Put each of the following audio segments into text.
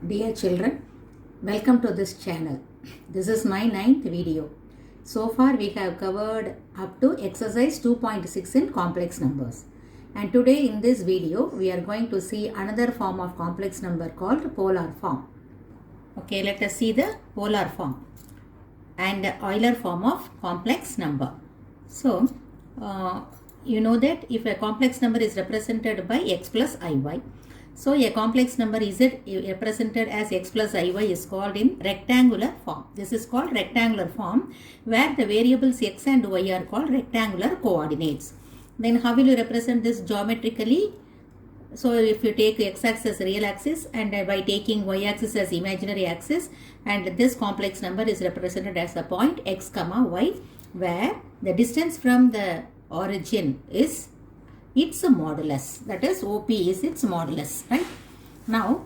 Dear children, welcome to this channel. This is my 9th video. So far we have covered up to exercise 2.6 in complex numbers. And today in this video we are going to see another form of complex number called polar form. Okay, let us see the polar form and Euler form of complex number. So, you know that if a complex number is represented by x plus iy, so a complex number is represented as x plus iy is called in rectangular form. This is called rectangular form where the variables x and y are called rectangular coordinates. Then how will you represent this geometrically? So if you take x-axis as real axis and by taking y-axis as imaginary axis, and this complex number is represented as a point x comma y where the distance from the origin is its modulus, that is OP is its modulus, right? Now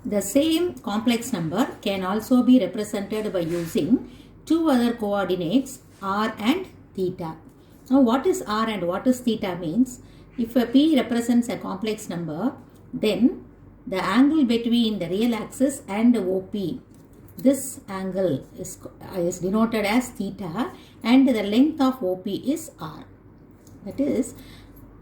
the same complex number can also be represented by using two other coordinates r and theta. Now what is r and what is theta means? If a p represents a complex number, then the angle between the real axis and OP, this angle is denoted as theta, and the length of OP is r. That is,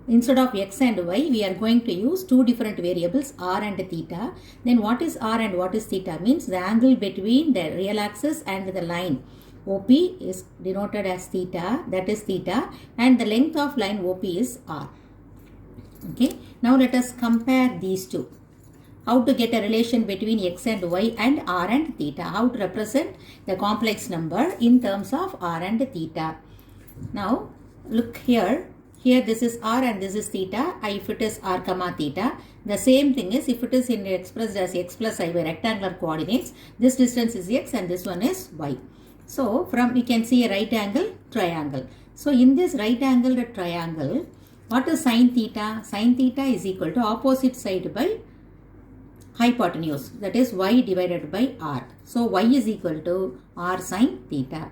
instead of x and y, we are going to use two different variables r and theta. Then what is r and what is theta means? The angle between the real axis and the line OP is denoted as theta, that is theta, and the length of line OP is r. Okay, now let us compare these two. How to get a relation between x and y and r and theta. How to represent the complex number in terms of r and theta. Now look here. Here this is r and this is theta. If it is r comma theta, the same thing is if it is expressed as x plus I by rectangular coordinates, this distance is x and this one is y. So from we can see a right angle triangle. So in this right angled triangle, what is sine theta? Sine theta is equal to opposite side by hypotenuse, that is y divided by r. So y is equal to r sine theta.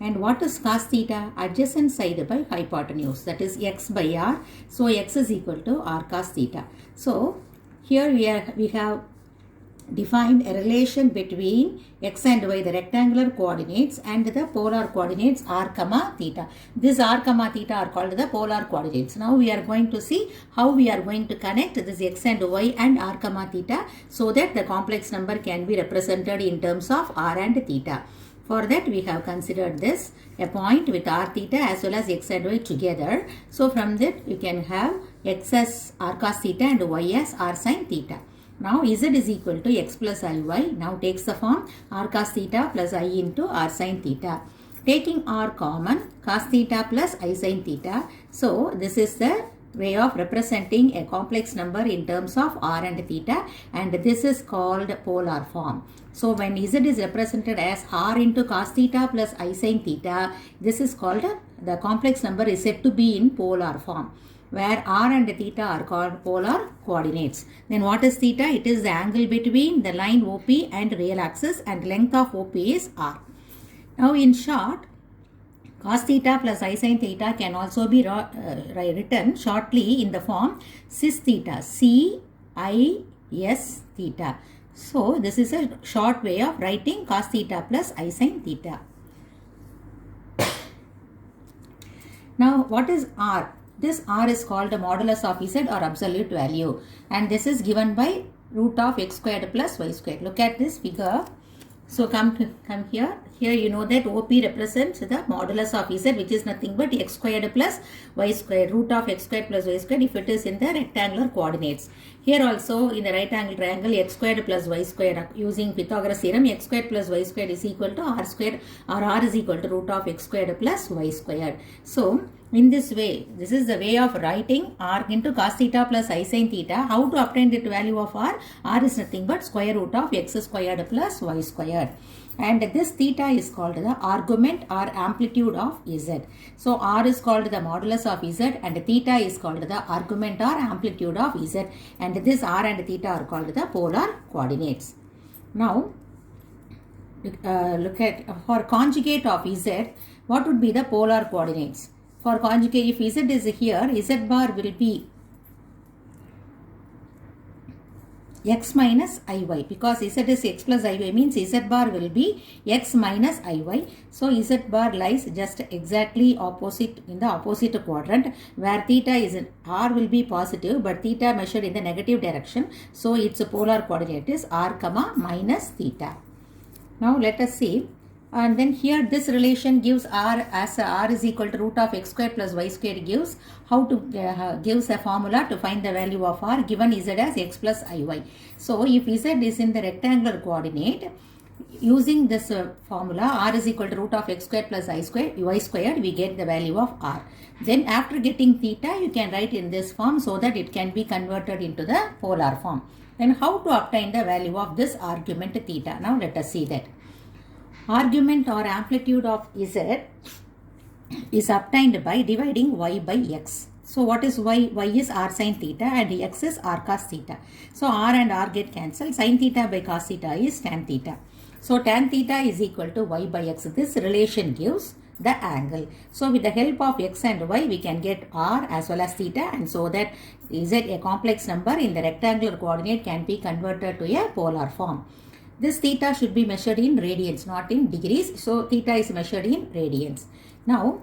And what is cos theta? Adjacent side by hypotenuse, that is x by r. So x is equal to r cos theta. So here we have defined a relation between x and y, the rectangular coordinates, and the polar coordinates r comma theta. This r comma theta are called the polar coordinates. Now we are going to see how we are going to connect this x and y and r comma theta so that the complex number can be represented in terms of r and theta. For that we have considered this a point with r theta as well as x and y together. So from that you can have x as r cos theta and y as r sin theta. Now z is equal to x plus iy now takes the form r cos theta plus I into r sin theta. Taking r common, cos theta plus I sin theta. So this is the way of representing a complex number in terms of r and theta, and this is called polar form. So when z is represented as r into cos theta plus I sin theta, this is called the complex number is said to be in polar form, where r and theta are called polar coordinates. Then what is theta? It is the angle between the line OP and real axis, and length of OP is r. Now in short, cos theta plus I sin theta can also be written shortly in the form cis theta, C-I-S theta. So this is a short way of writing cos theta plus I sin theta. Now what is r? This r is called the modulus of z or absolute value, and this is given by root of x squared plus y squared. Look at this figure. So come here. Here you know that OP represents the modulus of z, which is nothing but x squared plus y squared, root of x squared plus y squared if it is in the rectangular coordinates. Here also in the right angle triangle, x squared plus y squared, using Pythagoras theorem, x squared plus y squared is equal to r squared, or r is equal to root of x squared plus y squared. So in this way, this is the way of writing r into cos theta plus I sin theta. How to obtain the value of r? R is nothing but square root of x squared plus y squared. And this theta is called the argument or amplitude of z. So r is called the modulus of z and theta is called the argument or amplitude of z. And this r and theta are called the polar coordinates. Now look at for conjugate of z, what would be the polar coordinates? For conjugate, if z is here, z bar will be x minus iy, because z is x plus iy means z bar will be x minus iy. So z bar lies just exactly opposite in the opposite quadrant, where theta is r will be positive but theta measured in the negative direction. So its polar coordinate is r comma minus theta. Now let us see. And then here this relation gives r as r is equal to root of x square plus y square gives how to gives a formula to find the value of r given z as x plus iy. So if z is in the rectangular coordinate, using this formula r is equal to root of x square plus y square, we get the value of r. Then after getting theta, you can write in this form so that it can be converted into the polar form. Then how to obtain the value of this argument theta? Now let us see that. Argument or amplitude of z is obtained by dividing y by x. So what is y? Y is r sin theta and x is r cos theta. So r and r get cancelled. Sin theta by cos theta is tan theta. So tan theta is equal to y by x. This relation gives the angle. So with the help of x and y, we can get r as well as theta, and so that z, a complex number in the rectangular coordinate, can be converted to a polar form. This theta should be measured in radians, not in degrees. So theta is measured in radians. Now,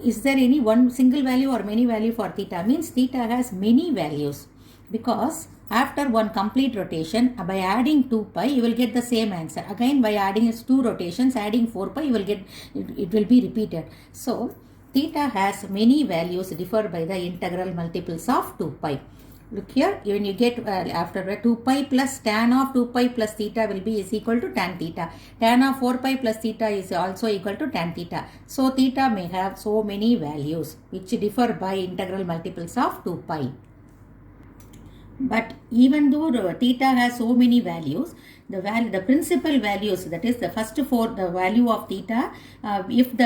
is there any one single value or many value for theta? Means theta has many values, because after one complete rotation, by adding 2 pi, you will get the same answer. Again, by adding 2 rotations, adding 4 pi, you will get, it will be repeated. So theta has many values differed by the integral multiples of 2 pi. Look here, when you get after 2 pi plus tan of 2 pi plus theta will be is equal to tan theta. Tan of 4 pi plus theta is also equal to tan theta. So theta may have so many values which differ by integral multiples of 2 pi. But even though theta has so many values, the principal values, that is the first 4, the value of theta, if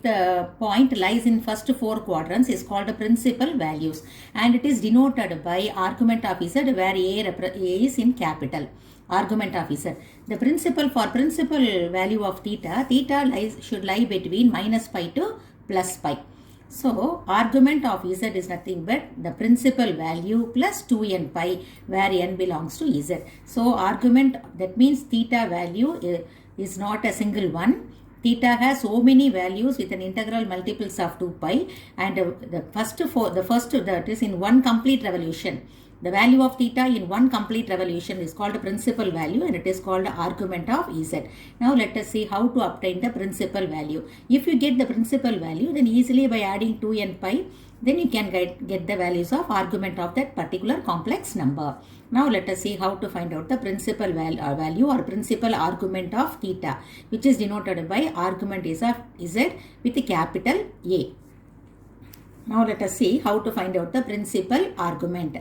the point lies in first 4 quadrants, is called the principal values, and it is denoted by argument of z, where a is in capital. Argument of z. The principal value of theta should lie between minus pi to plus pi. So argument of z is nothing but the principal value plus 2n pi, where n belongs to z. So argument, that means theta value is not a single one. Theta has so many values with an integral multiples of 2 pi, and the first that is in one complete revolution. The value of theta in one complete revolution is called principal value, and it is called argument of z. Now let us see how to obtain the principal value. If you get the principal value, then easily by adding 2n pi, then you can get the values of argument of that particular complex number. Now let us see how to find out the principal value or principal argument of theta, which is denoted by argument is of z with a capital A. Now let us see how to find out the principal argument.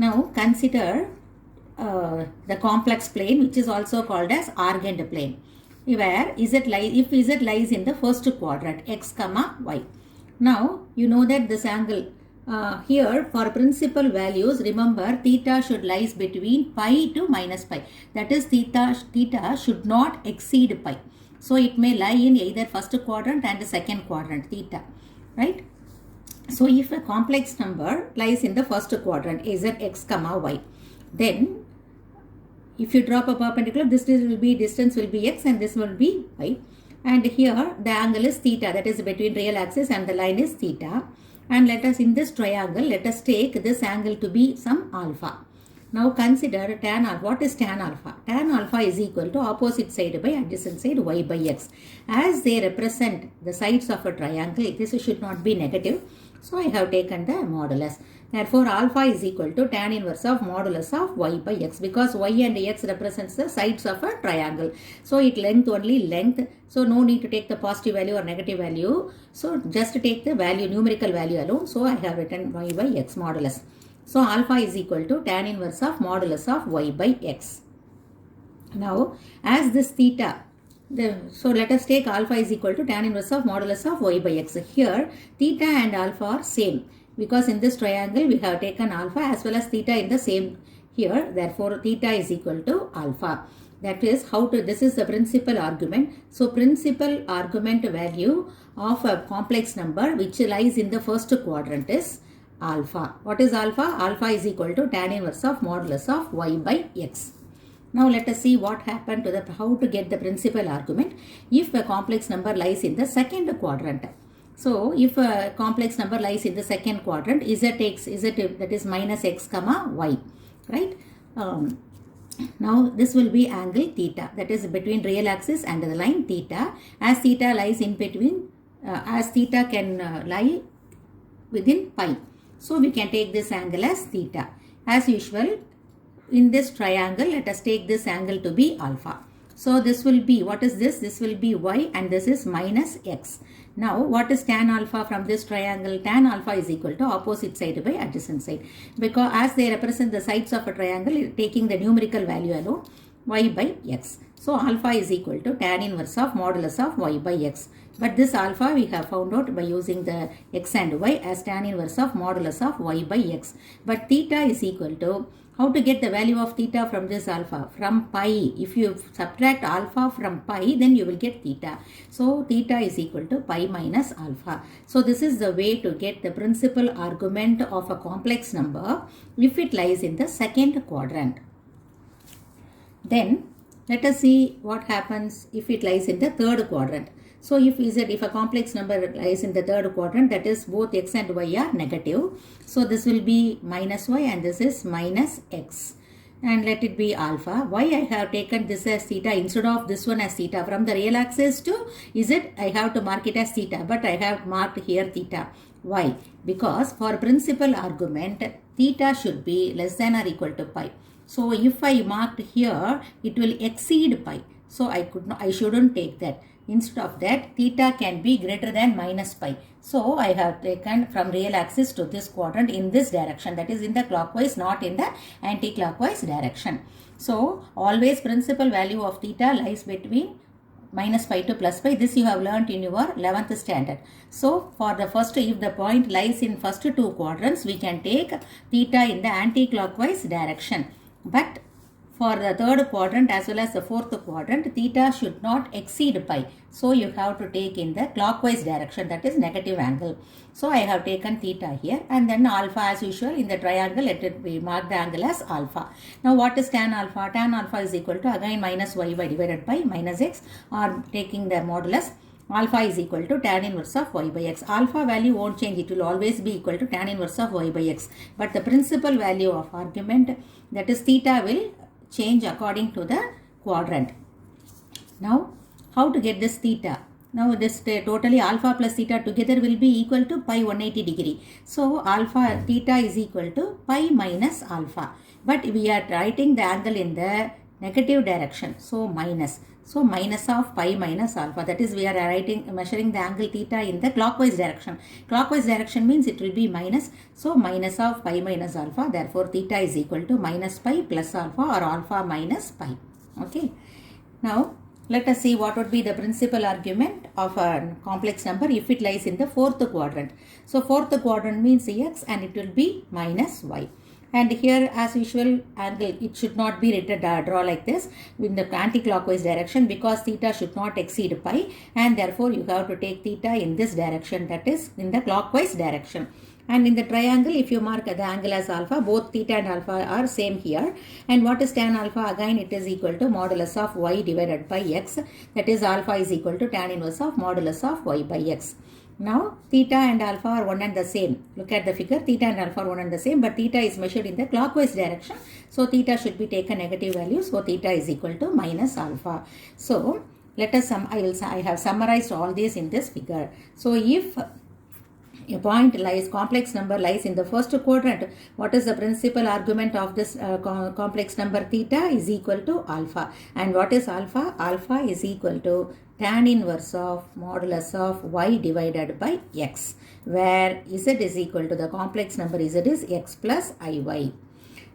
Now consider the complex plane, which is also called as argand plane, where if z lies in the first quadrant, x comma y. Now you know that this angle here for principal values, remember theta should lies between pi to minus pi. That is theta should not exceed pi. So it may lie in either first quadrant and second quadrant, theta, right? So if a complex number lies in the first quadrant, is at x comma y, then if you drop a perpendicular, this distance will be x and this will be y. And here the angle is theta, that is between real axis, and the line is theta. And let us, in this triangle, let us take this angle to be some alpha. Now consider tan alpha. What is tan alpha? Tan alpha is equal to opposite side by adjacent side y by x. As they represent the sides of a triangle, this should not be negative. So I have taken the modulus. Therefore alpha is equal to tan inverse of modulus of y by x, because y and x represents the sides of a triangle. So it length only length. So no need to take the positive value or negative value. So just take the value, numerical value alone. So I have written y by x modulus. So alpha is equal to tan inverse of modulus of y by x. Now as this theta, so let us take alpha is equal to tan inverse of modulus of y by x. Here theta and alpha are same, because in this triangle we have taken alpha as well as theta in the same here. Therefore theta is equal to alpha. That is this is the principal argument. So principal argument value of a complex number which lies in the first quadrant is alpha. What is alpha? Alpha is equal to tan inverse of modulus of y by x. Now let us see what happened to how to get the principal argument if a complex number lies in the second quadrant. So if a complex number lies in the second quadrant, that is minus x comma y, right? Now this will be angle theta, that is between real axis and the line theta, as theta lies in between, as theta can lie within pi. So we can take this angle as theta. As usual, in this triangle, let us take this angle to be alpha. So this will be, what is this? This will be y and this is minus x. Now what is tan alpha from this triangle? Tan alpha is equal to opposite side by adjacent side. Because as they represent the sides of a triangle, taking the numerical value alone, y by x. So alpha is equal to tan inverse of modulus of y by x. But this alpha we have found out by using the x and y as tan inverse of modulus of y by x. But theta is equal to, how to get the value of theta from this alpha? From pi. If you subtract alpha from pi, then you will get theta. So theta is equal to pi minus alpha. So this is the way to get the principal argument of a complex number if it lies in the second quadrant. Then let us see what happens if it lies in the third quadrant. So if a complex number lies in the third quadrant, that is both x and y are negative. So this will be minus y and this is minus x. And let it be alpha. Why I have taken this as theta instead of this one as theta? From the real axis to z, I have to mark it as theta. But I have marked here theta. Why? Because for principal argument, theta should be less than or equal to pi. So if I marked here, it will exceed pi. So I shouldn't take that. Instead of that, theta can be greater than minus pi. So I have taken from real axis to this quadrant in this direction, that is in the clockwise, not in the anti-clockwise direction. So always principal value of theta lies between minus pi to plus pi. This you have learnt in your 11th standard. So for the first, if the point lies in first two quadrants, we can take theta in the anti-clockwise direction. But for the third quadrant as well as the fourth quadrant, theta should not exceed pi. So you have to take in the clockwise direction, that is negative angle. So I have taken theta here, and then alpha as usual in the triangle, let it be marked the angle as alpha. Now what is tan alpha? Tan alpha is equal to again minus y divided by minus x, or taking the modulus. Alpha is equal to tan inverse of y by x. Alpha value won't change. It will always be equal to tan inverse of y by x. But the principal value of argument, that is theta, will change according to the quadrant. Now, how to get this theta? Now, this totally alpha plus theta together will be equal to pi 180 degree. So, alpha theta is equal to pi minus alpha. But we are writing the angle in the negative direction. So, minus. So, minus of pi minus alpha. That is, we are measuring the angle theta in the clockwise direction. Clockwise direction means it will be minus. So, minus of pi minus alpha. Therefore, theta is equal to minus pi plus alpha, or alpha minus pi. Okay. Now, let us see what would be the principal argument of a complex number if it lies in the fourth quadrant. So, fourth quadrant means x and it will be minus y. And here as usual angle, it should not be written draw like this in the anti-clockwise direction, because theta should not exceed pi, and therefore you have to take theta in this direction, that is in the clockwise direction. And in the triangle, if you mark the angle as alpha, both theta and alpha are same here. And what is tan alpha? Again it is equal to modulus of y divided by x, that is alpha is equal to tan inverse of modulus of y by x. Now, theta and alpha are one and the same. Look at the figure, theta and alpha are one and the same, but theta is measured in the clockwise direction. So, theta should be taken negative value. So, theta is equal to minus alpha. So, let us I have summarized all this in this figure. So, if a point lies, complex number lies in the first quadrant, what is the principal argument of this complex number? Theta is equal to alpha. And what is alpha? Alpha is equal to tan inverse of modulus of y divided by x, where z is equal to the complex number z is x plus iy.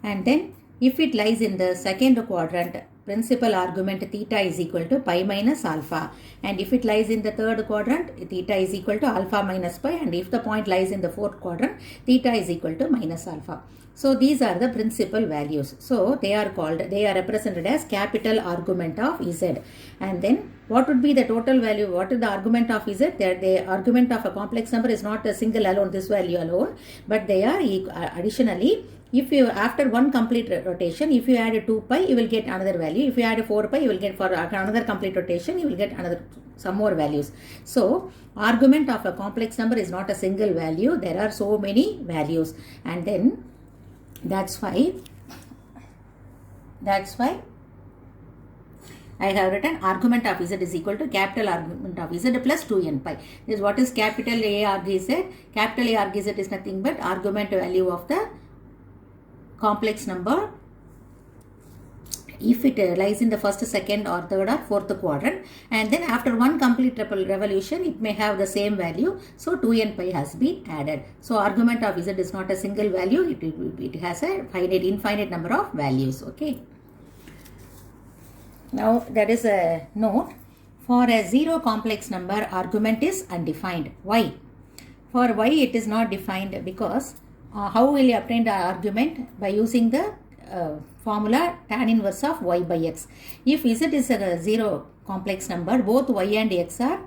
And then if it lies in the second quadrant, principal argument theta is equal to pi minus alpha. And if it lies in the third quadrant, theta is equal to alpha minus pi. And if the point lies in the fourth quadrant, theta is equal to minus alpha. So these are the principal values. So they are represented as capital argument of z. And then What would be the total value? What is the argument of z? The argument of a complex number is not a single alone, this value alone, but they are additionally. If you, after one complete rotation, if you add 2 pi, you will get another value. If you add 4 pi, you will get, for another complete rotation, you will get some more values. So, argument of a complex number is not a single value. There are so many values, and then that's why I have written argument of z is equal to capital argument of z plus 2n pi. This is what is capital A arg z. Capital A arg z is nothing but argument value of the complex number if it lies in the first, second or third or fourth quadrant, and then after one complete revolution it may have the same value, so 2n pi has been added. So argument of z is not a single value, it has a infinite number of values. Okay, now that is a note. For a zero complex number, argument is undefined. Why? For y it is not defined because how will you obtain the argument? By using the formula tan inverse of y by x. If z is a zero complex number, both y and x are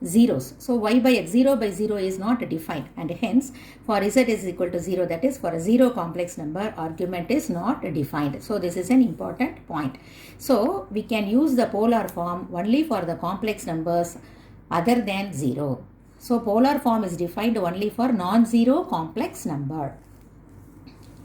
zeros. So y by x, 0 by 0 is not defined, and hence for z is equal to 0, that is for a zero complex number, argument is not defined. So this is an important point. So we can use the polar form only for the complex numbers other than 0. So polar form is defined only for non-zero complex number.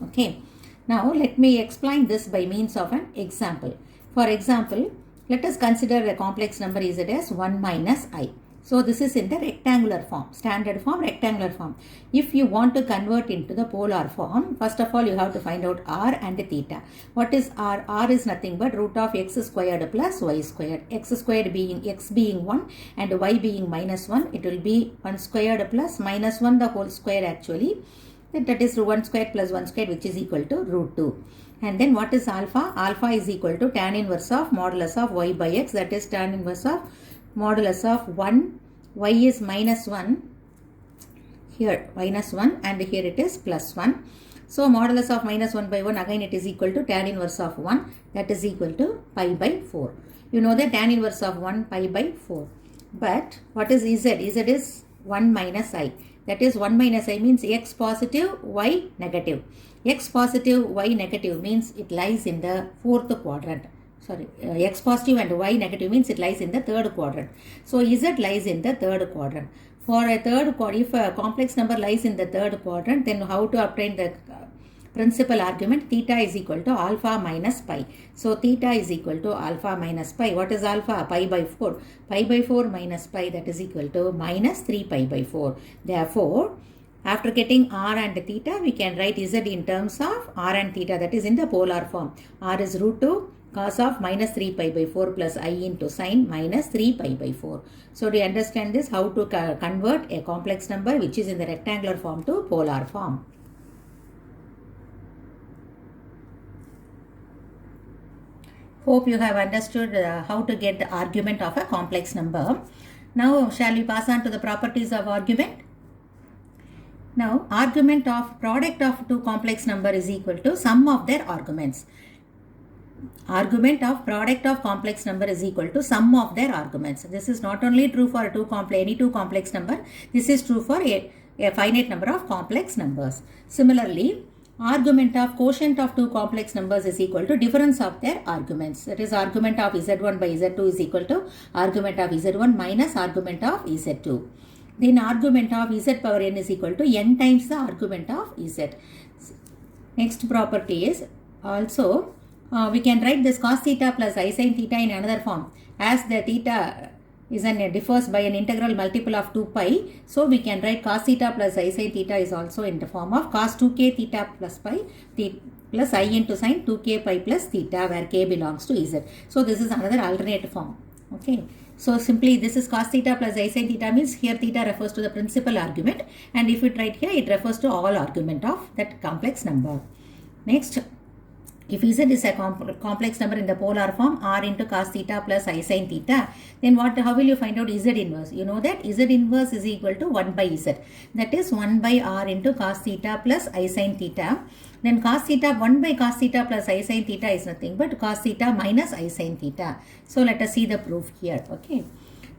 Okay. Now let me explain this by means of an example. For example, let us consider a complex number z as 1 minus I. So this is in the rectangular form, standard form, rectangular form. If you want to convert into the polar form, first of all you have to find out r and theta. What is r? R is nothing but root of x squared plus y squared. X squared being x being 1 and y being minus 1. It will be 1 squared plus minus 1 the whole square actually. Then that is 1 squared plus 1 squared, which is equal to root 2. And then what is alpha? Alpha is equal to tan inverse of modulus of y by x, that is tan inverse of modulus of 1, y is minus 1, here minus 1 and here it is plus 1. So modulus of minus 1 by 1, again it is equal to tan inverse of 1, that is equal to pi by 4. You know that tan inverse of 1 pi by 4. But what is z? Z is 1 minus I. That is 1 minus I means x positive, y negative. X positive, y negative means it lies in the fourth quadrant. Sorry, x positive and y negative means it lies in the third quadrant. So z lies in the third quadrant. For a third quadrant, if a complex number lies in the third quadrant, then how to obtain the principal argument? Theta is equal to alpha minus pi. So theta is equal to alpha minus pi. What is alpha? Pi by 4. Pi by 4 minus pi, that is equal to minus 3 pi by 4. Therefore, after getting r and theta, we can write z in terms of r and theta, that is in the polar form. R is root 2 cos of minus 3 pi by 4 plus I into sine minus 3 pi by 4. So do you understand this? How to convert a complex number which is in the rectangular form to polar form. Hope you have understood how to get the argument of a complex number. Now shall we pass on to the properties of argument? Now argument of product of two complex number is equal to sum of their arguments. Argument of product of complex number is equal to sum of their arguments. This is not only true for any two complex number. This is true for a finite number of complex numbers. Similarly, argument of quotient of two complex numbers is equal to difference of their arguments. That is, argument of z1 by z2 is equal to argument of z1 minus argument of z2. Then argument of z power n is equal to n times the argument of z. Next property is also we can write this cos theta plus I sin theta in another form. As the theta differs by an integral multiple of 2 pi, so we can write cos theta plus I sin theta is also in the form of cos 2k theta plus pi plus I into sin 2k pi plus theta, where k belongs to z. So this is another alternate form. Okay. So simply this is cos theta plus I sin theta means here theta refers to the principal argument, and if it write here it refers to all argument of that complex number. Next, If z is a complex number in the polar form, r into cos theta plus I sin theta, then how will you find out z inverse? You know that z inverse is equal to 1 by z. That is 1 by r into cos theta plus I sin theta. Then cos theta, 1 by cos theta plus I sin theta is nothing but cos theta minus I sin theta. So let us see the proof here. Okay.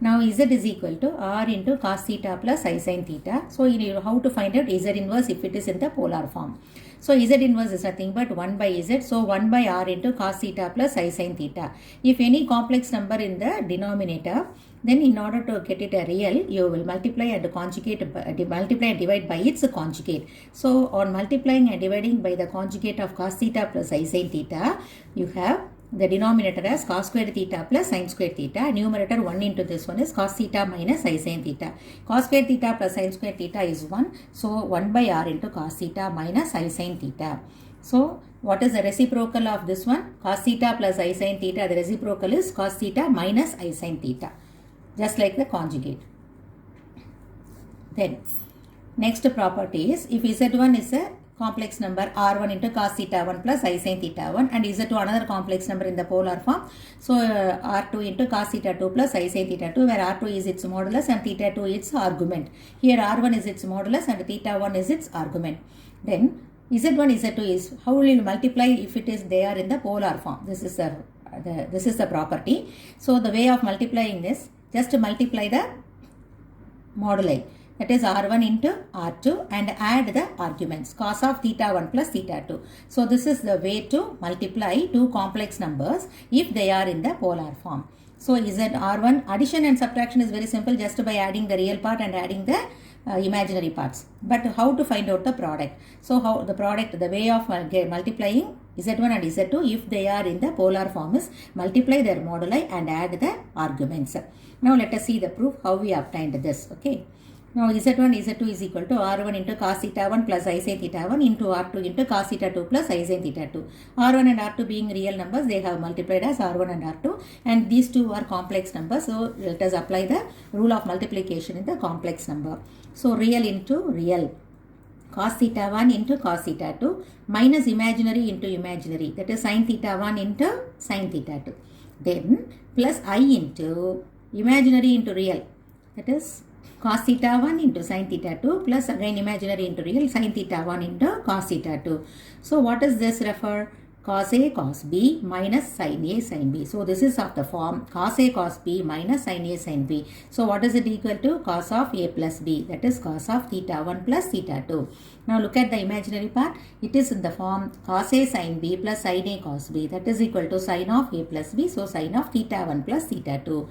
Now z is equal to r into cos theta plus I sin theta. So you know how to find out z inverse if it is in the polar form. So z inverse is nothing but 1 by z. So 1 by r into cos theta plus I sin theta. If any complex number in the denominator, then in order to get it a real, you will multiply and conjugate, multiply and divide by its conjugate. So on multiplying and dividing by the conjugate of cos theta plus I sin theta, you have the denominator as cos squared theta plus sin squared theta. Numerator 1 into this one is cos theta minus I sin theta. Cos squared theta plus sin squared theta is 1. So 1 by r into cos theta minus I sin theta. So what is the reciprocal of this one? Cos theta plus I sin theta. The reciprocal is cos theta minus I sin theta. Just like the conjugate. Then next property is if z1 is a complex number r1 into cos theta 1 plus I sin theta 1 and z2 another complex number in the polar form. So r2 into cos theta 2 plus I sin theta 2 where r2 is its modulus and theta 2 is its argument. Here r1 is its modulus and theta 1 is its argument. Then z1 z2 is how will you multiply if it is they are in the polar form. This is the property. So the way of multiplying this, just to multiply the moduli. That is r1 into r2 and add the arguments cos of theta 1 plus theta 2. So this is the way to multiply two complex numbers if they are in the polar form. So is that r1 addition and subtraction is very simple just by adding the real part and adding the imaginary parts. But how to find out the product? So how the product, the way of multiplying z1 and z2 if they are in the polar form is multiply their moduli and add the arguments. Now let us see the proof how we obtained this. Okay. Now z1 z2 is equal to r1 into cos theta 1 plus I sin theta 1 into r2 into cos theta 2 plus I sin theta 2. r1 and r2 being real numbers, they have multiplied as r1 and r2 and these two are complex numbers. So let us apply the rule of multiplication in the complex number. So real into real. Cos theta 1 into cos theta 2 minus imaginary into imaginary, that is sin theta 1 into sin theta 2. Then plus I into imaginary into real, that is cos theta 1 into sin theta 2 plus again imaginary into real sin theta 1 into cos theta 2. So what does this refer? Cos A cos B minus sin A sin B. So this is of the form cos A cos B minus sin A sin B. So what is it equal to? Cos of A plus B, that is cos of theta 1 plus theta 2. Now look at the imaginary part. It is in the form cos A sin B plus sin A cos B, that is equal to sin of A plus B. So sin of theta 1 plus theta 2.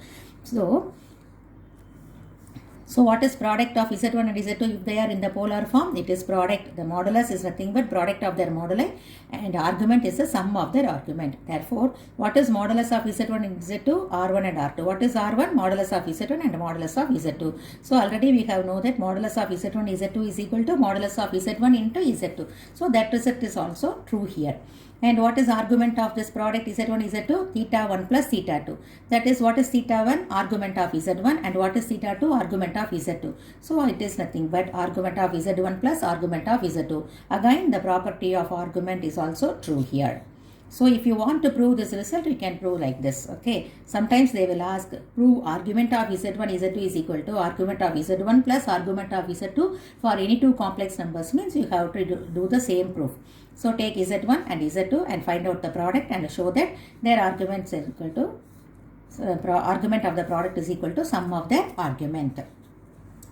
So what is product of z1 and z2 if they are in the polar form? It is product. The modulus is nothing but product of their moduli and argument is the sum of their argument. Therefore, what is modulus of z1 and z2? r1 and r2. What is r1? Modulus of z1 and modulus of z2. So already we have know that modulus of z1 z2 is equal to modulus of z1 into z2. So that result is also true here. And what is argument of this product z1 z2? Theta 1 plus theta 2. That is what is theta 1? Argument of z1 and what is theta 2? Argument of z2. So it is nothing but argument of z1 plus argument of z2. Again the property of argument is also true here. So if you want to prove this result, you can prove like this. Okay. Sometimes they will ask prove argument of z1 z2 is equal to argument of z1 plus argument of z2 for any two complex numbers, means you have to do the same proof. So take z1 and z2 and find out the product and show that their arguments is equal to argument of the product is equal to sum of their argument.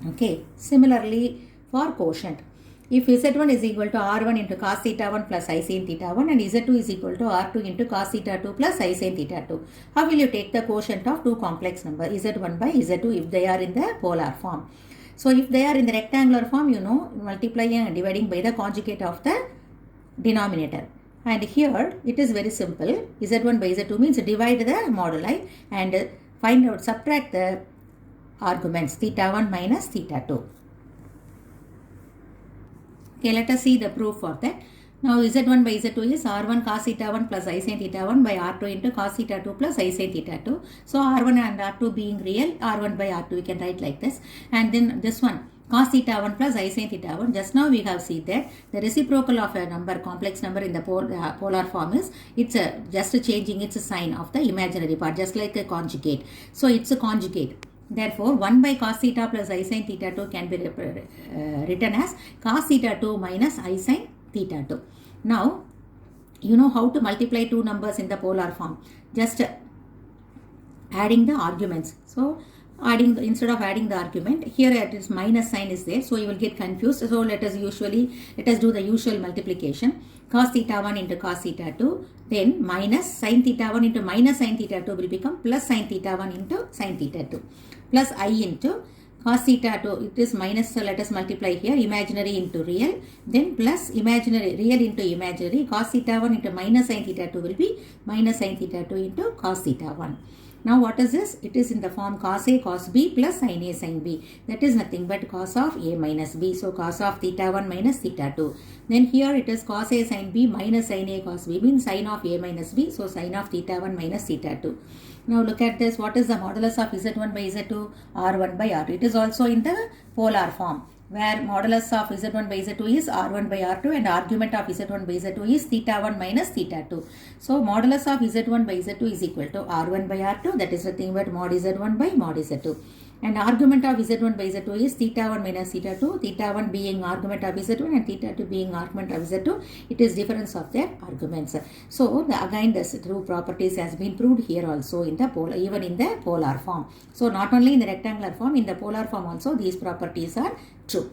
Okay. Similarly for quotient. If z1 is equal to r1 into cos theta 1 plus I sin theta 1 and z2 is equal to r2 into cos theta 2 plus I sin theta 2, how will you take the quotient of two complex numbers z1 by z2 if they are in the polar form? So if they are in the rectangular form, you know, multiplying and dividing by the conjugate of the denominator. And here it is very simple. z1 by z2 means divide the moduli and find out, subtract the arguments theta 1 minus theta 2. Okay, let us see the proof for that. Now z1 by z2 is r1 cos theta 1 plus I sin theta 1 by r2 into cos theta 2 plus I sin theta 2. So r1 and r2 being real, r1 by r2 we can write like this. And then this one cos theta 1 plus I sin theta 1. Just now we have seen that the reciprocal of a number, complex number in the polar form is, it's just changing its sign of the imaginary part, just like a conjugate. So it's a conjugate. Therefore, 1 by cos theta plus I sin theta 2 can be written as cos theta 2 minus I sin theta 2. Now, you know how to multiply two numbers in the polar form. Just adding the arguments. So, instead of adding the argument, here it is minus sign is there, so you will get confused. So let us do the usual multiplication. Cos theta 1 into cos theta 2, then minus sin theta 1 into minus sin theta 2 will become plus sin theta 1 into sin theta 2, plus I into cos theta 2, it is minus, so let us multiply here, imaginary into real, then plus imaginary, real into imaginary, cos theta 1 into minus sin theta 2 will be minus sin theta 2 into cos theta 1. Now what is this? It is in the form cos A cos B plus sin A sin B. That is nothing but cos of A minus B. So cos of theta 1 minus theta 2. Then here it is cos A sin B minus sin A cos B, means sin of A minus B. So sin of theta 1 minus theta 2. Now look at this. What is the modulus of Z1 by Z2? R1 by R2. It is also in the polar form, where modulus of Z1 by Z2 is R1 by R2 and argument of Z1 by Z2 is theta 1 minus theta 2. So modulus of Z1 by Z2 is equal to R1 by R2, that is nothing but mod Z1 by mod Z2. And argument of Z1 by Z2 is theta 1 minus theta 2, theta 1 being argument of Z1 and theta 2 being argument of Z2. It is difference of their arguments. So again this true properties has been proved here also in the polar, even in the polar form. So not only in the rectangular form, in the polar form also these properties are true.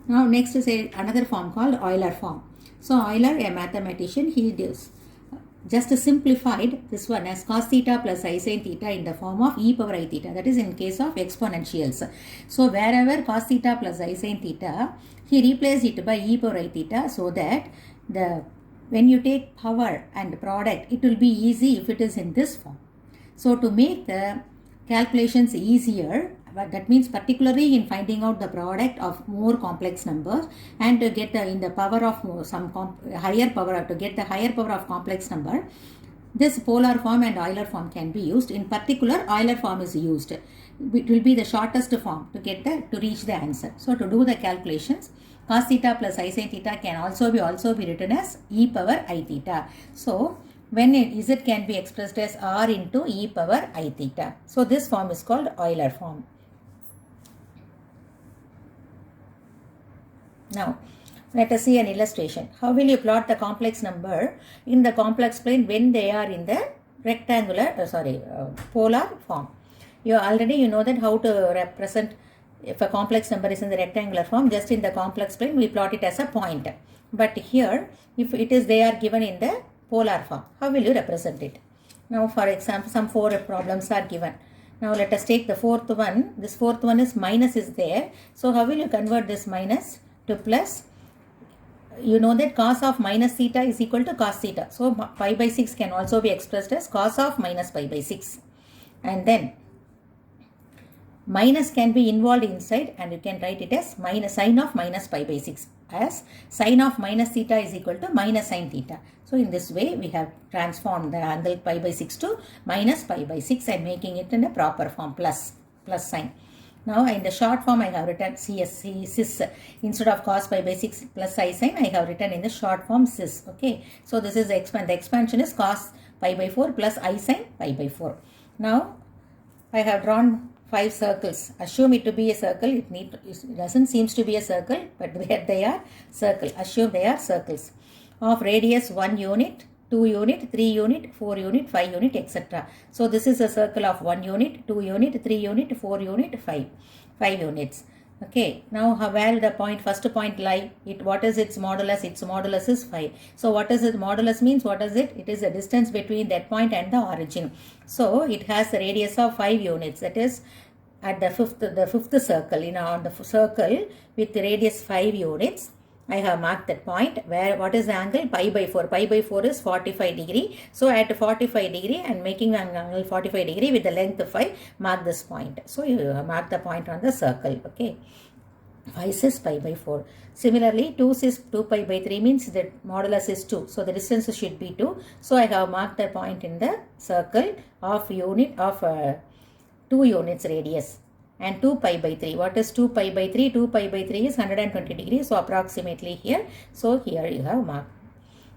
Now next is another form called Euler form. So Euler, a mathematician, he does just simplified this one as cos theta plus I sin theta in the form of e power I theta, that is in case of exponentials. So wherever cos theta plus I sin theta, he replaced it by e power I theta, so that when you take power and product, it will be easy if it is in this form. So to make the calculations easier, but that means particularly in finding out the product of more complex numbers and to get in the power of some higher power, to get the higher power of complex number, this polar form and Euler form can be used. In particular, Euler form is used. It will be the shortest form to reach the answer. So to do the calculations, cos theta plus I sin theta can also be written as e power I theta. So when Z can be expressed as R into e power I theta. So this form is called Euler form. Now, let us see an illustration. How will you plot the complex number in the complex plane when they are in the polar form? You know that how to represent if a complex number is in the rectangular form, just in the complex plane we plot it as a point. But here, if it is they are given in the polar form, how will you represent it? Now, for example, some 4 problems are given. Now let us take the fourth one. This fourth one is minus is there. So how will you convert this minus to plus? You know that cos of minus theta is equal to cos theta. So pi by 6 can also be expressed as cos of minus pi by 6. And then minus can be involved inside and you can write it as minus sine of minus pi by 6, as sine of minus theta is equal to minus sine theta. So in this way we have transformed the angle pi by 6 to minus pi by 6 and making it in a proper form, plus sign. Now in the short form I have written cis, instead of cos pi by 6 plus I sin, I have written in the short form cis. Okay, so this is the expansion is cos pi by 4 plus I sin pi by 4. Now I have drawn 5 circles. Assume it to be a circle. It doesn't seems to be a circle, but they are circle. Assume they are circles of radius 1 unit, 2 unit, 3 unit, 4 unit, 5 unit, etc. So this is a circle of 1 unit, 2 unit, 3 unit, 4 unit, 5 units. Okay, now where the first point lie, what is its modulus? Its modulus is 5. So what is it? Modulus means what is it? It is the distance between that point and the origin. So it has a radius of 5 units. That is at the fifth circle. On the circle with radius 5 units, I have marked that point where what is the angle? Pi by 4. Pi by 4 is 45 degree. So at 45 degree and making an angle 45 degree with the length of 5, mark this point. So you mark the point on the circle. Okay. 5 cis pi by 4. Similarly, 2 cis 2 pi by 3 means that modulus is 2. So the distance should be 2. So I have marked the point in the circle of unit of 2 units radius and 2 pi by 3. What is 2 pi by 3? 2 pi by 3 is 120 degrees. So approximately here. So here you have marked.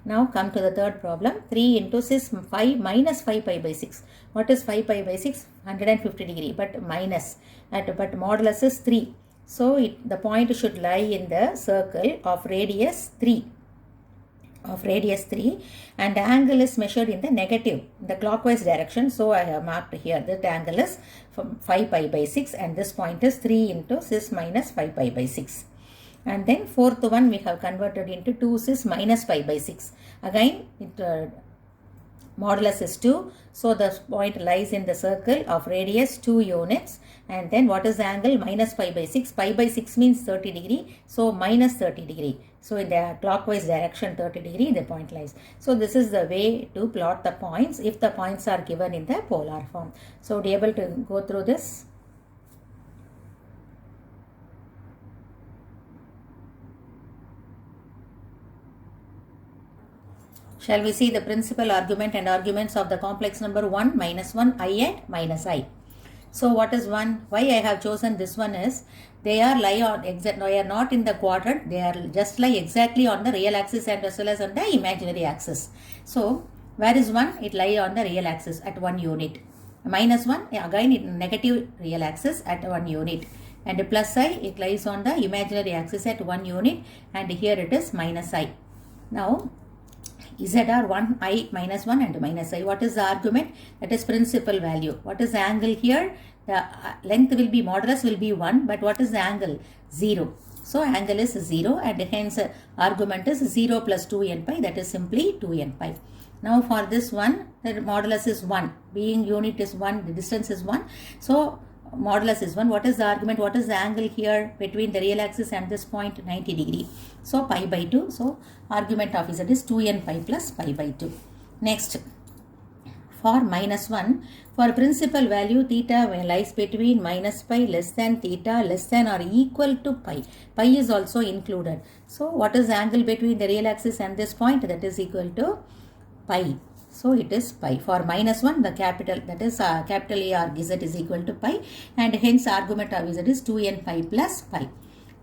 Now come to the third problem. 3 into 6 5 minus 5 pi by 6. What is 5 pi by 6? 150 degree, but minus. But modulus is 3. So the point should lie in the circle of radius 3. And the angle is measured in the negative, the clockwise direction. So I have marked here that the angle is from 5 pi by 6 and this point is 3 into 6 minus 5 pi by 6. And then fourth one we have converted into 2 6 minus 5 by 6. Again modulus is 2. So the point lies in the circle of radius 2 units. And then what is the angle? Minus pi by 6. Pi by 6 means 30 degree. So minus 30 degree. So in the clockwise direction 30 degree the point lies. So this is the way to plot the points if the points are given in the polar form. So be able to go through this. Shall we see the principal argument and arguments of the complex number 1, minus 1, I and minus I. So what is 1? Why I have chosen this one is they are not in the quadrant, they are just lie exactly on the real axis and as well as on the imaginary axis. So where is 1? It lie on the real axis at 1 unit. Minus 1 again in negative real axis at 1 unit. And plus I, it lies on the imaginary axis at 1 unit, and here it is minus I. Now Z are 1, I, minus 1 and minus I. What is the argument? That is principal value. What is the angle here? The length will be, modulus will be 1, but what is the angle? 0. So angle is 0 and hence argument is 0 plus 2n pi, that is simply 2n pi. Now for this one, the modulus is 1. Being unit is 1, the distance is 1. So modulus is 1. What is the argument? What is the angle here between the real axis and this point? 90 degree. So pi by 2. So argument of Z is 2n pi plus pi by 2. Next, for minus 1, for principal value theta lies between minus pi less than theta less than or equal to pi. Pi is also included. So what is the angle between the real axis and this point? That is equal to pi. So it is pi. For minus 1, the capital, that is capital A arg Z is equal to pi, and hence argument of Z is 2n pi plus pi.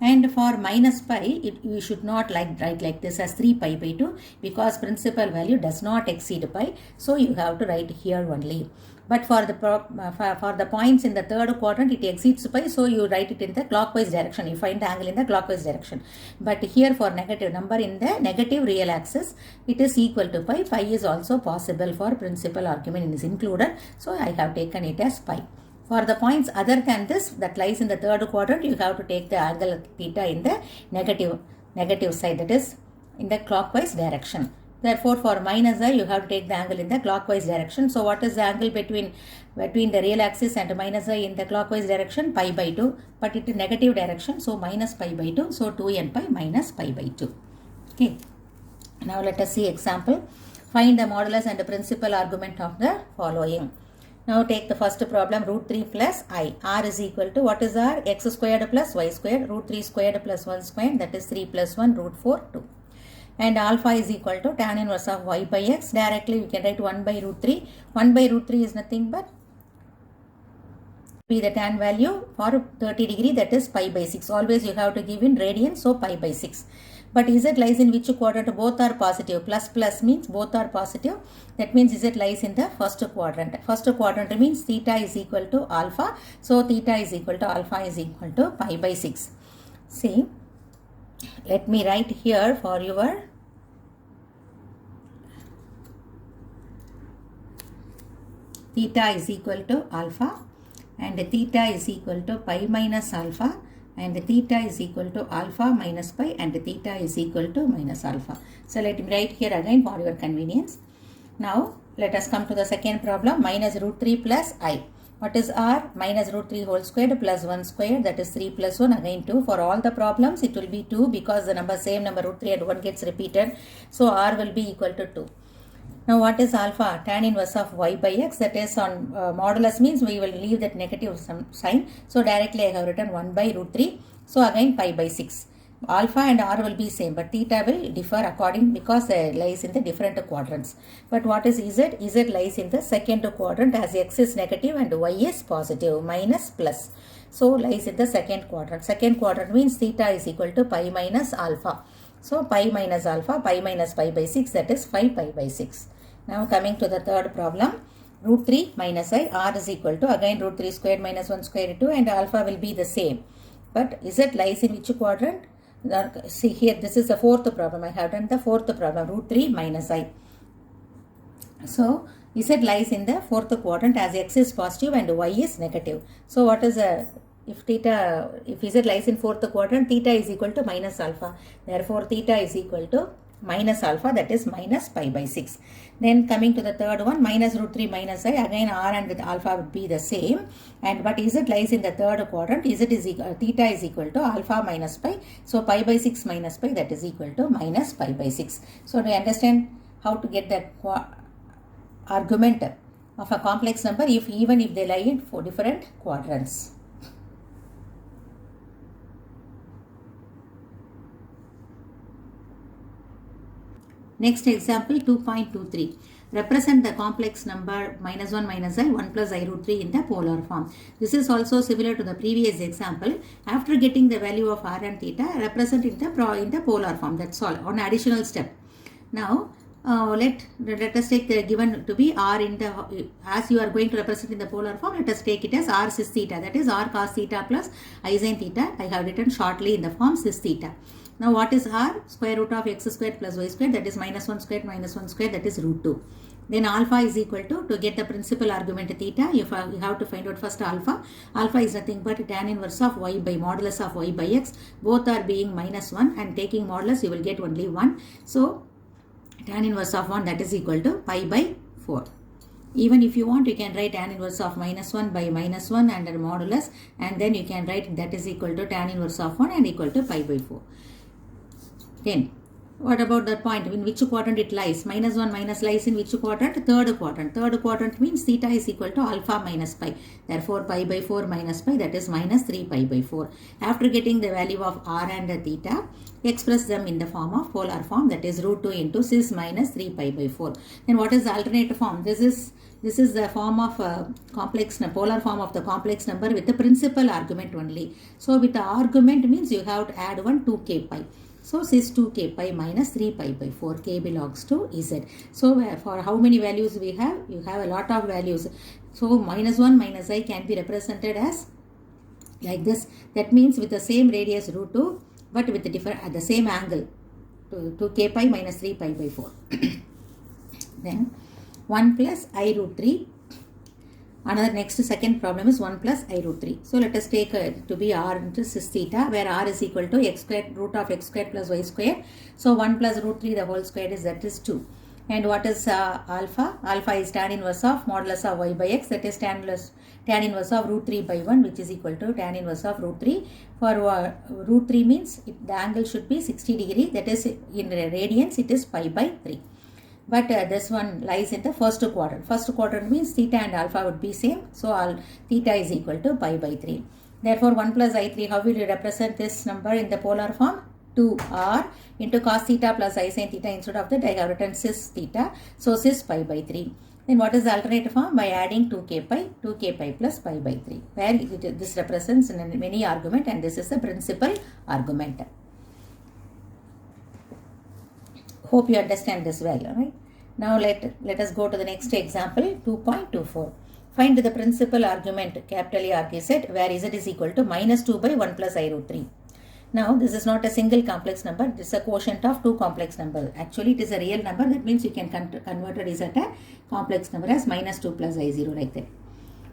And for minus pi, you should not write like this as 3 pi by 2 because principal value does not exceed pi. So you have to write here only. But for the points in the third quadrant, it exceeds pi, so you write it in the clockwise direction. You find the angle in the clockwise direction. But here for negative number in the negative real axis, it is equal to pi. Pi is also possible for principal argument is included. So I have taken it as pi. For the points other than this that lies in the third quadrant, you have to take the angle theta in the negative side, that is in the clockwise direction. Therefore, for minus I, you have to take the angle in the clockwise direction. So what is the angle between the real axis and minus I in the clockwise direction? Pi by 2, but it is negative direction. So minus pi by 2. So 2n pi minus pi by 2. Okay. Now let us see example. Find the modulus and the principal argument of the following. Now take the first problem, root 3 plus I. R is equal to, what is R? X squared plus Y squared, root 3 squared plus 1 squared, that is 3 plus 1, root 4, 2. And alpha is equal to tan inverse of Y by X. Directly we can write 1 by root 3. 1 by root 3 is nothing but be the tan value for 30 degree, that is pi by 6. Always you have to give in radians, so pi by 6. But Z lies in which quadrant? Both are positive. Plus plus means both are positive. That means Z lies in the first quadrant. First quadrant means theta is equal to alpha. So theta is equal to alpha is equal to pi by 6. See, let me write here for your theta is equal to alpha and theta is equal to pi minus alpha, and theta is equal to alpha minus pi, and theta is equal to minus alpha. So let me write here again for your convenience. Now let us come to the second problem, minus root 3 plus I. What is R? Minus root 3 whole squared plus 1 squared, that is 3 plus 1, again 2. For all the problems it will be 2 because the same number root 3 and 1 gets repeated. So R will be equal to 2. Now what is alpha? Tan inverse of Y by X, that is on modulus means we will leave that negative sign. So directly I have written 1 by root 3. So again pi by 6. alpha and r will be same, but theta will differ according because lies in the different quadrants. But what is z? Z lies in the second quadrant as x is negative and y is positive, minus plus. So lies in the second quadrant. Second quadrant means theta is equal to pi minus alpha. So pi minus alpha, pi minus pi by 6, that is 5 pi by 6. Now coming to the third problem. Root 3 minus I, r is equal to again root 3 squared minus 1 squared 2, and alpha will be the same. But z lies in which quadrant? See here, this is the fourth problem. I have done the fourth problem, root 3 minus I. So z lies in the fourth quadrant as x is positive and y is negative. So what is if z lies in fourth quadrant, theta is equal to minus alpha. Therefore theta is equal to minus alpha, that is minus pi by 6. Then coming to the third one, minus root 3 minus I, again r and alpha would be the same, and but z lies in the third quadrant. Z is equal, theta is equal to alpha minus pi, so pi by 6 minus pi, that is equal to minus pi by 6. So to understand how to get that argument of a complex number even if they lie in 4 different quadrants. Next example 2.23. Represent the complex number minus 1 minus I, 1 plus I root 3 in the polar form. This is also similar to the previous example. After getting the value of r and theta, represent in the polar form. That's all. On additional step. Now let us take the given to be r in the, as you are going to represent in the polar form, let us take it as r cis theta, that is r cos theta plus I sin theta. I have written shortly in the form cis theta. Now what is r? Square root of x squared plus y squared, that is minus 1 squared minus 1 squared, that is root 2. Then alpha is equal to get the principal argument theta, you have to find out first alpha. Alpha is nothing but tan inverse of y by modulus of y by x. Both are being minus 1, and taking modulus you will get only 1. So tan inverse of 1, that is equal to pi by 4. Even if you want, you can write tan inverse of minus 1 by minus 1 under modulus, and then you can write that is equal to tan inverse of 1 and equal to pi by 4. Then what about the point in which quadrant it lies? Minus 1 minus lies in which quadrant? Third quadrant. Third quadrant means theta is equal to alpha minus pi. Therefore pi by 4 minus pi, that is minus 3 pi by 4. After getting the value of r and theta, express them in the form of polar form, that is root 2 into cis minus 3 pi by 4. Then what is the alternate form? This is the form of polar form of the complex number with the principal argument only. So with the argument means you have to add one 2k pi. So cis 2k pi minus 3 pi by 4, k belongs to z. So for how many values we have? You have a lot of values. So minus 1 minus I can be represented as like this. That means with the same radius root 2, but with the different at the same angle, 2k pi minus 3 pi by 4. Then 1 plus I root 3. Another next second problem is 1 plus I root 3. So let us take to be r into cis theta, where r is equal to x squared root of x squared plus y squared. So 1 plus root 3 the whole square is, that is 2. And what is alpha? Alpha is tan inverse of modulus of y by x, that is tan inverse of root 3 by 1, which is equal to tan inverse of root 3. For root 3 means the angle should be 60 degree, that is in radians it is pi by 3. But this one lies in the first quadrant. First quadrant means theta and alpha would be same. So theta is equal to pi by 3. Therefore 1 plus I3, how will you represent this number in the polar form? 2r into cos theta plus I sin theta. Instead of that I have written cis theta. So cis pi by 3. Then what is the alternate form? By adding 2k pi plus pi by 3. Where this represents many argument, and this is the principal argument. Hope you understand this well, right? Now let us go to the next example, 2.24. Find the principal argument, capital A RKZ, where z is equal to minus 2 by 1 plus I root 3. Now this is not a single complex number, this is a quotient of two complex numbers. Actually it is a real number, that means you can convert it as a complex number as minus 2 plus I0 like that.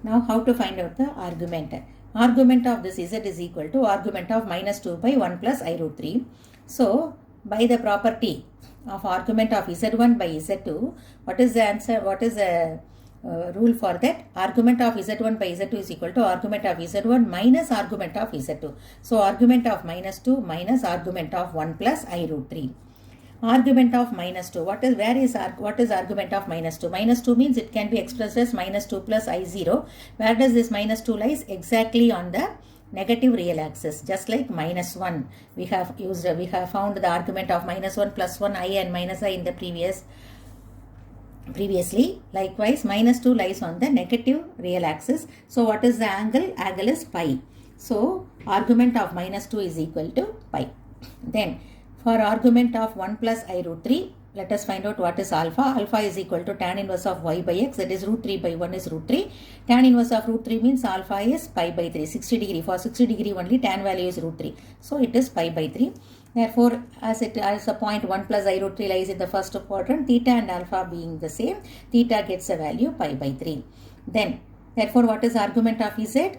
Now how to find out the argument? Argument of this z is equal to argument of minus 2 by 1 plus I root 3. So by the property of argument of z1 by z2, what is the answer? What is the rule for that? Argument of z1 by z2 is equal to argument of z1 minus argument of z2. So argument of minus 2 minus argument of 1 plus I root 3. Argument of minus 2. What is argument of minus 2? Minus 2 means it can be expressed as minus 2 plus I0. Where does this minus 2 lies? Exactly on the negative real axis, just like minus 1. We have found the argument of minus 1 plus 1 I and minus I in the previously. Likewise, minus 2 lies on the negative real axis. So what is the angle? Angle is pi. So argument of minus 2 is equal to pi. Then for argument of 1 plus I root 3, let us find out what is alpha. Alpha is equal to tan inverse of y by x, that is root 3 by 1 is root 3. Tan inverse of root 3 means alpha is pi by 3, 60 degree. For 60 degree only tan value is root 3. So it is pi by 3. Therefore, as a point 1 plus I root 3 lies in the first quadrant, theta and alpha being the same, theta gets a value pi by 3. Then, therefore, what is argument of z?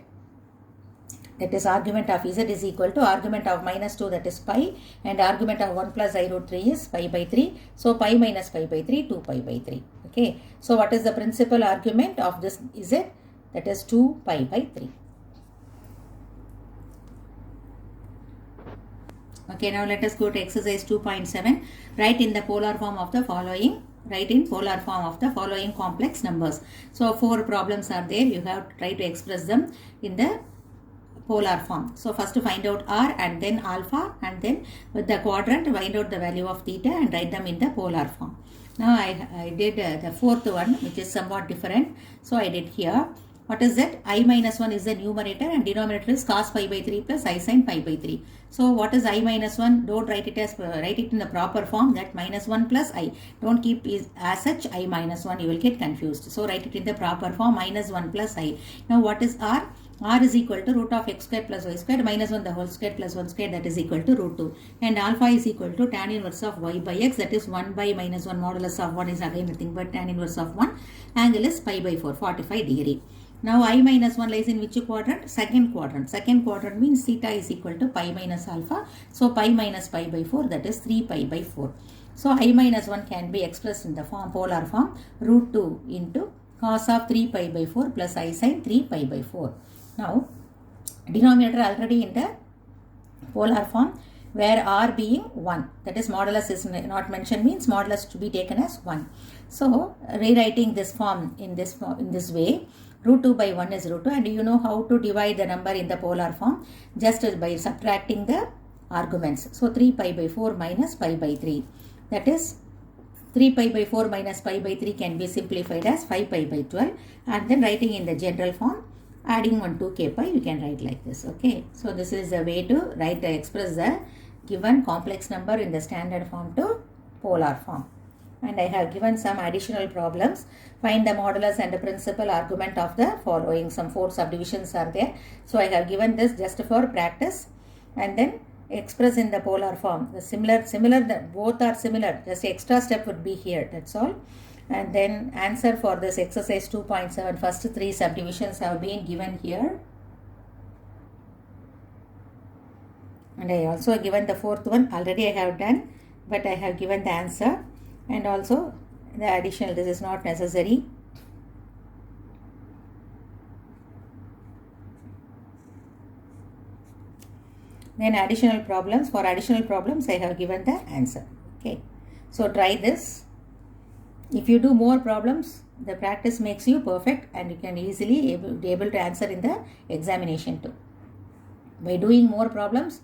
That is argument of z is equal to argument of minus 2, that is pi, and argument of 1 plus I root 3 is pi by 3. So pi minus pi by 3, 2 pi by 3. Okay. So what is the principal argument of this z? That is 2 pi by 3. Okay, now let us go to exercise 2.7. Write in the polar form of the following. Write in polar form of the following complex numbers. So 4 problems are there. You have to try to express them in the polar form. So first to find out r and then alpha, and then with the quadrant find out the value of theta and write them in the polar form. Now I did the fourth one, which is somewhat different. So I did here. What is that? I minus 1 is the numerator and denominator is cos pi by 3 plus I sin pi by 3. So what is I minus 1? Don't write it in the proper form, that minus 1 plus I. Don't keep it as such I minus 1, you will get confused. So write it in the proper form, minus 1 plus I. Now what is r? R is equal to root of x square plus y square minus 1 the whole square plus 1 square, that is equal to root 2. And alpha is equal to tan inverse of y by x, that is 1 by minus 1 modulus of 1 is again nothing but tan inverse of 1. Angle is pi by 4, 45 degree. Now I minus 1 lies in which quadrant? Second quadrant. Second quadrant means theta is equal to pi minus alpha. So pi minus pi by 4, that is 3 pi by 4. So I minus 1 can be expressed in the polar form, root 2 into cos of 3 pi by 4 plus I sin 3 pi by 4. Now denominator already in the polar form, where r being 1, that is modulus is not mentioned, means modulus to be taken as 1. So rewriting this form in this way, root 2 by 1 is root 2, and you know how to divide the number in the polar form, just by subtracting the arguments. So 3 pi by 4 minus pi by 3, that is 3 pi by 4 minus pi by 3 can be simplified as 5 pi by 12, and then writing in the general form, adding 1 to k pi, you can write like this. Okay, so this is the way to express the given complex number in the standard form to polar form. And I have given some additional problems. Find the modulus and the principal argument of the following. Some 4 subdivisions are there. So I have given this just for practice, and then express in the polar form. The similar, both are similar. Just extra step would be here. That's all. And then answer for this exercise 2.7. First 3 subdivisions have been given here. And I also given the 4th one. Already I have done, but I have given the answer. And also the additional, this is not necessary. Then additional problems, for additional problems I have given the answer. Okay, so try this. If you do more problems, the practice makes you perfect, and you can easily be able to answer in the examination too. By doing more problems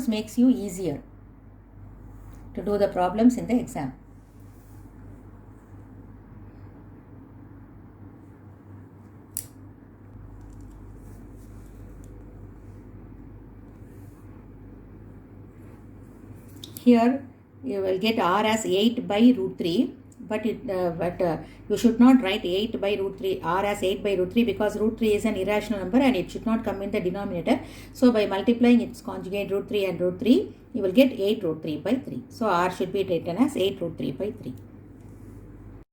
makes you easier to do the problems in the exam. Here you will get r as 8 by root 3, but you should not write 8 by root 3, r as 8 by root 3, because root 3 is an irrational number and it should not come in the denominator. So by multiplying its conjugate root 3 and root 3, you will get 8 root 3 by 3. So r should be written as 8 root 3 by 3.